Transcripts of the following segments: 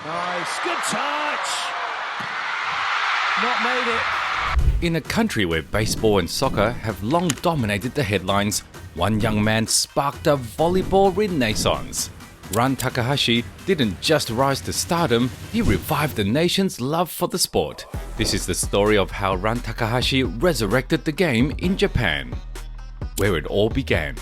Nice, good touch. Not made it. In a country where baseball and soccer have long dominated the headlines, one young man sparked a volleyball renaissance. Run Takahashi didn't just rise to stardom, he revived the nation's love for the sport. This is the story of how Run Takahashi resurrected the game in Japan. Where it all began.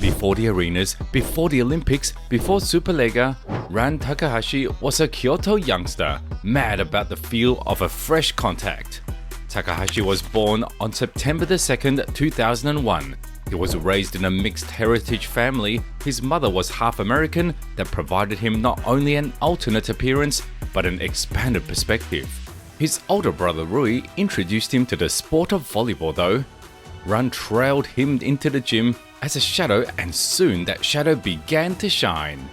Before the arenas, before the Olympics, before SuperLega, Run Takahashi was a Kyoto youngster, mad about the feel of a fresh contact. Takahashi was born on September 2nd, 2001. He was raised in a mixed heritage family. His mother was half American that provided him not only an alternate appearance, but an expanded perspective. His older brother Rui introduced him to the sport of volleyball though. Run trailed him into the gym as a shadow and soon that shadow began to shine.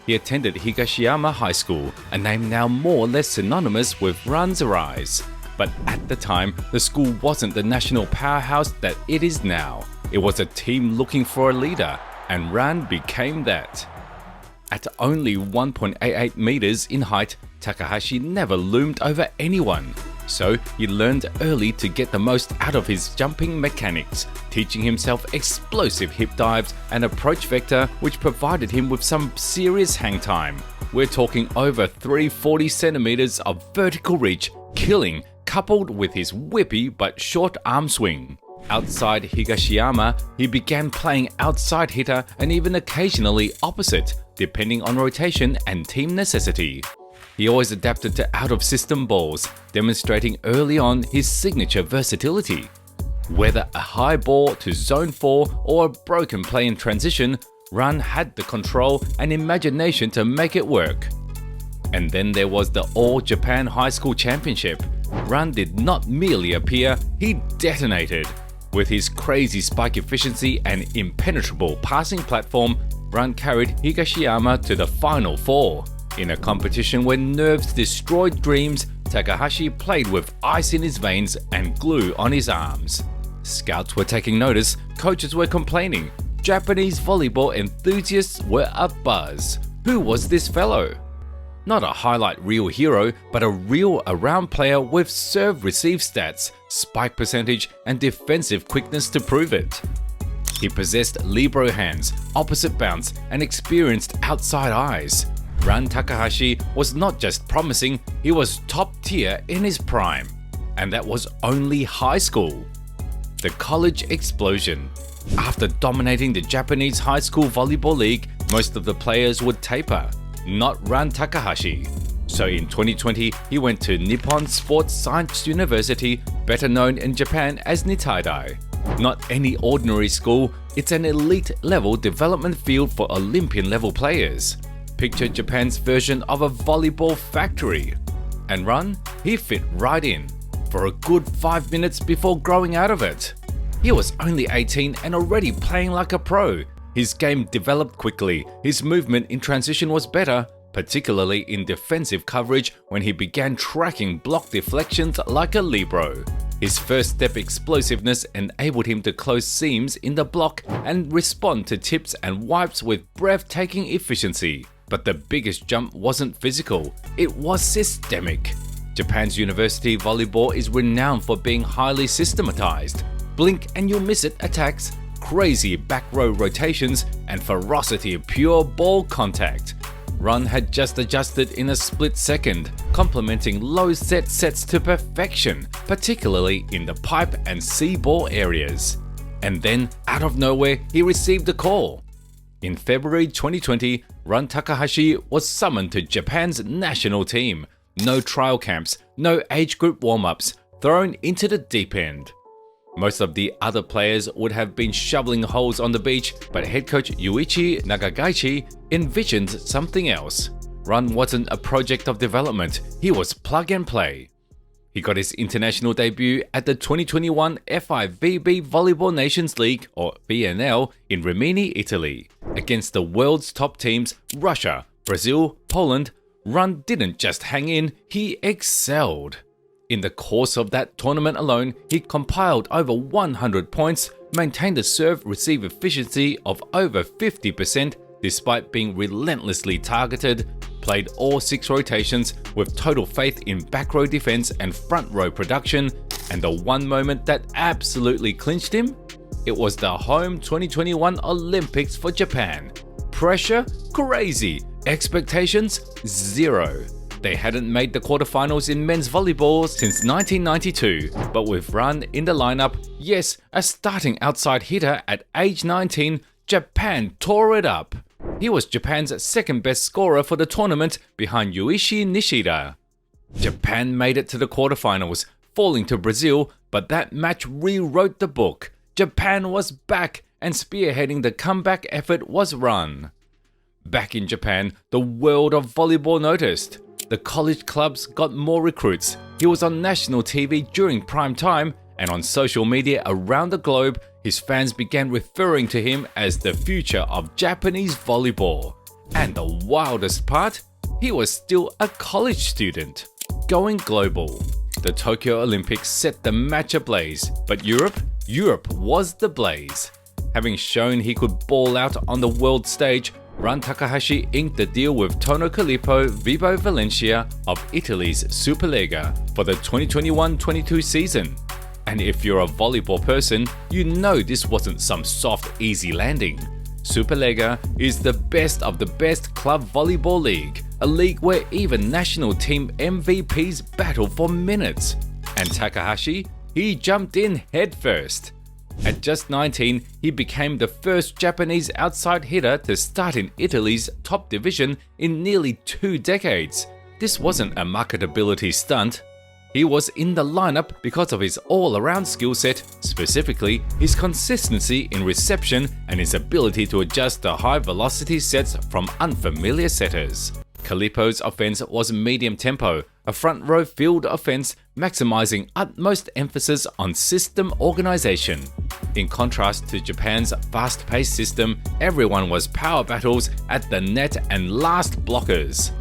He attended Higashiyama High School, a name now more or less synonymous with Run's rise. But at the time, the school wasn't the national powerhouse that it is now. It was a team looking for a leader, and Run became that. At only 1.88 meters in height, Takahashi never loomed over anyone. So he learned early to get the most out of his jumping mechanics, teaching himself explosive hip dives and approach vector which provided him with some serious hang time. We're talking over 340 centimeters of vertical reach, killing, coupled with his whippy but short arm swing. Outside Higashiyama, he began playing outside hitter and even occasionally opposite, depending on rotation and team necessity. He always adapted to out-of-system balls, demonstrating early on his signature versatility. Whether a high ball to zone 4 or a broken play in transition, Run had the control and imagination to make it work. And then there was the All Japan High School Championship. Run did not merely appear, he detonated. With his crazy spike efficiency and impenetrable passing platform, Run carried Higashiyama to the Final Four. In a competition where nerves destroyed dreams, Takahashi played with ice in his veins and glue on his arms. Scouts were taking notice, coaches were complaining, Japanese volleyball enthusiasts were abuzz. Who was this fellow? Not a highlight reel hero, but a real around player with serve-receive stats, spike percentage, and defensive quickness to prove it. He possessed libero hands, opposite bounce, and experienced outside eyes. Run Takahashi was not just promising, he was top tier in his prime. And that was only high school. The college explosion. After dominating the Japanese high school volleyball league, most of the players would taper. Not Run Takahashi. So in 2020, he went to Nippon Sports Science University, better known in Japan as Nitaidai. Not any ordinary school, it's an elite level development field for Olympian level players. Picture Japan's version of a volleyball factory. And Run, he fit right in, for a good 5 minutes before growing out of it. He was only 18 and already playing like a pro. His game developed quickly, his movement in transition was better, particularly in defensive coverage when he began tracking block deflections like a libero. His first step explosiveness enabled him to close seams in the block and respond to tips and wipes with breathtaking efficiency. But the biggest jump wasn't physical, it was systemic. Japan's university volleyball is renowned for being highly systematized. Blink and you'll miss it attacks, crazy back row rotations, and ferocity of pure ball contact. Run had just adjusted in a split second, complementing low set sets to perfection, particularly in the pipe and C ball areas. And then, out of nowhere, he received a call. In February 2020, Run Takahashi was summoned to Japan's national team. No trial camps, no age group warm-ups, thrown into the deep end. Most of the other players would have been shoveling holes on the beach, but head coach Yuichi Nagagaichi envisioned something else. Run wasn't a project of development, he was plug and play. He got his international debut at the 2021 FIVB Volleyball Nations League, or VNL, in Rimini, Italy. Against the world's top teams, Russia, Brazil, Poland, Run didn't just hang in, he excelled. In the course of that tournament alone, he compiled over 100 points, maintained a serve-receive efficiency of over 50% despite being relentlessly targeted, played all 6 rotations with total faith in back row defense and front row production, and the one moment that absolutely clinched him? It was the home 2021 Olympics for Japan. Pressure? Crazy. Expectations? Zero. They hadn't made the quarterfinals in men's volleyball since 1992, but with Run in the lineup, yes, a starting outside hitter at age 19, Japan tore it up. He was Japan's second best scorer for the tournament behind Yuichi Nishida. Japan made it to the quarterfinals, falling to Brazil, but that match rewrote the book. Japan was back, and spearheading the comeback effort was Run. Back in Japan, the world of volleyball noticed. The college clubs got more recruits. He was on national TV during prime time, and on social media around the globe, his fans began referring to him as the future of Japanese volleyball. And the wildest part? He was still a college student. Going global. The Tokyo Olympics set the match ablaze, but Europe was the blaze. Having shown he could ball out on the world stage, Run Takahashi inked the deal with Tono Calippo Vibo Valentia of Italy's SuperLega for the 2021-22 season. And if you're a volleyball person, you know this wasn't some soft, easy landing. SuperLega is the best of the best club volleyball league, a league where even national team MVPs battle for minutes. And Takahashi, he jumped in headfirst. At just 19, he became the first Japanese outside hitter to start in Italy's top division in nearly 2 decades. This wasn't a marketability stunt. He was in the lineup because of his all-around skill set, specifically his consistency in reception and his ability to adjust to high-velocity sets from unfamiliar setters. Calippo's offense was medium tempo, a front row field offense maximizing utmost emphasis on system organization. In contrast to Japan's fast-paced system, everyone was power battles at the net and last blockers.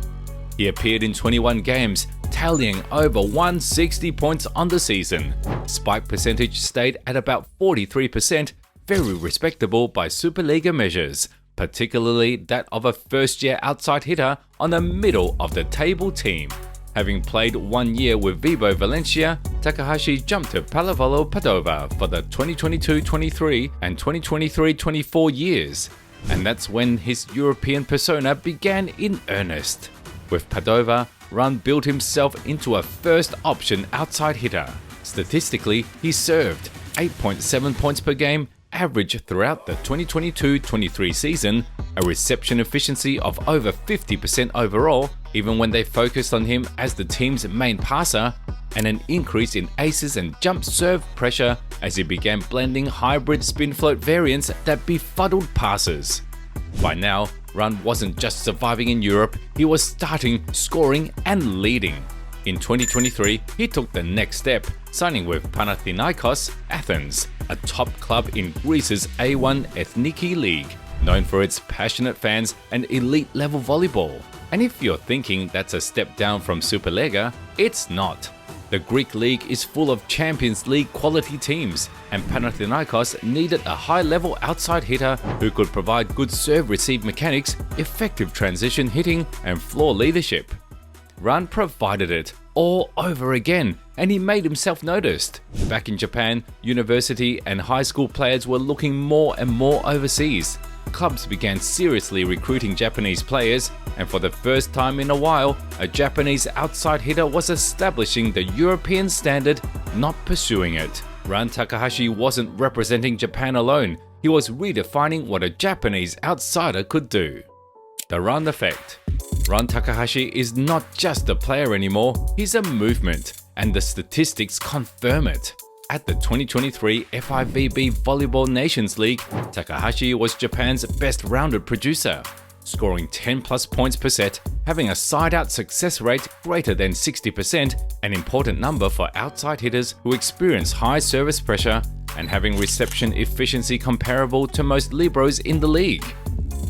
He appeared in 21 games, tallying over 160 points on the season. Spike percentage stayed at about 43%, very respectable by SuperLega measures, particularly that of a first-year outside hitter on the middle-of-the-table team. Having played 1 year with Vibo Valentia, Takahashi jumped to Pallavolo Padova for the 2022-23 and 2023-24 years, and that's when his European persona began in earnest. With Padova, Run built himself into a first-option outside hitter. Statistically, he served 8.7 points per game average throughout the 2022-23 season, a reception efficiency of over 50% overall, even when they focused on him as the team's main passer, and an increase in aces and jump serve pressure as he began blending hybrid spin float variants that befuddled passers. By now, Run wasn't just surviving in Europe, he was starting, scoring, and leading. In 2023, he took the next step, signing with Panathinaikos Athens, a top club in Greece's A1 Ethniki League, known for its passionate fans and elite-level volleyball. And if you're thinking that's a step down from SuperLega, it's not. The Greek league is full of Champions League quality teams, and Panathinaikos needed a high-level outside hitter who could provide good serve-receive mechanics, effective transition hitting, and floor leadership. Run provided it all over again, and he made himself noticed. Back in Japan, university and high school players were looking more and more overseas. Clubs began seriously recruiting Japanese players, and for the first time in a while, a Japanese outside hitter was establishing the European standard, not pursuing it. Run Takahashi wasn't representing Japan alone, he was redefining what a Japanese outsider could do. The Run effect. Run Takahashi is not just a player anymore, he's a movement, and the statistics confirm it. At the 2023 FIVB Volleyball Nations League, Takahashi was Japan's best rounded producer, scoring 10+ points per set, having a side-out success rate greater than 60%, an important number for outside hitters who experience high service pressure, and having reception efficiency comparable to most libros in the league.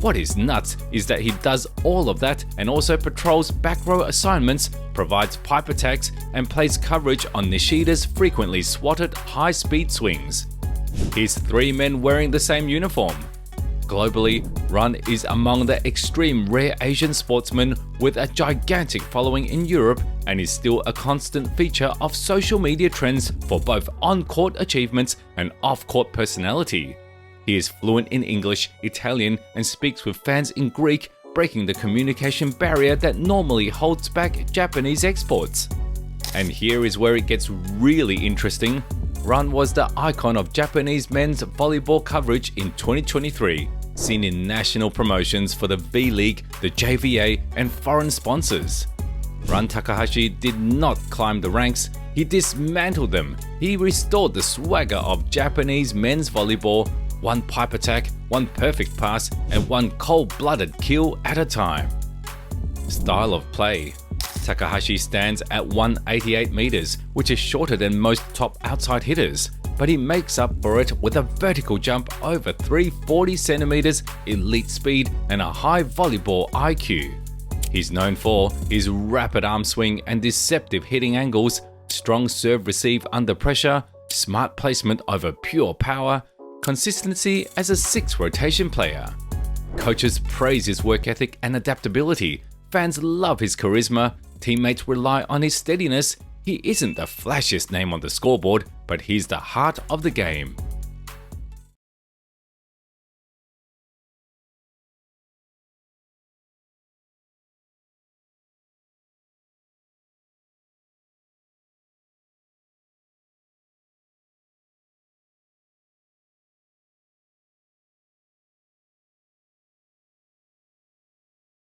What is nuts is that he does all of that and also patrols back row assignments, provides pipe attacks, and plays coverage on Nishida's frequently swatted high-speed swings. He's 3 men wearing the same uniform. Globally, Run is among the extreme rare Asian sportsmen with a gigantic following in Europe and is still a constant feature of social media trends for both on-court achievements and off-court personality. He is fluent in English, Italian, and speaks with fans in Greek, breaking the communication barrier that normally holds back Japanese exports. And here is where it gets really interesting. Run was the icon of Japanese men's volleyball coverage in 2023, seen in national promotions for the V-League, the JVA, and foreign sponsors. Run Takahashi did not climb the ranks, he dismantled them. He restored the swagger of Japanese men's volleyball, one pipe attack, one perfect pass, and one cold-blooded kill at a time. Style of play. Takahashi stands at 188 meters, which is shorter than most top outside hitters, but he makes up for it with a vertical jump over 340 centimeters, elite speed, and a high volleyball IQ. He's known for his rapid arm swing and deceptive hitting angles, strong serve receive under pressure, smart placement over pure power, consistency as a 6th rotation player. Coaches praise his work ethic and adaptability, fans love his charisma, teammates rely on his steadiness. He isn't the flashiest name on the scoreboard, but he's the heart of the game.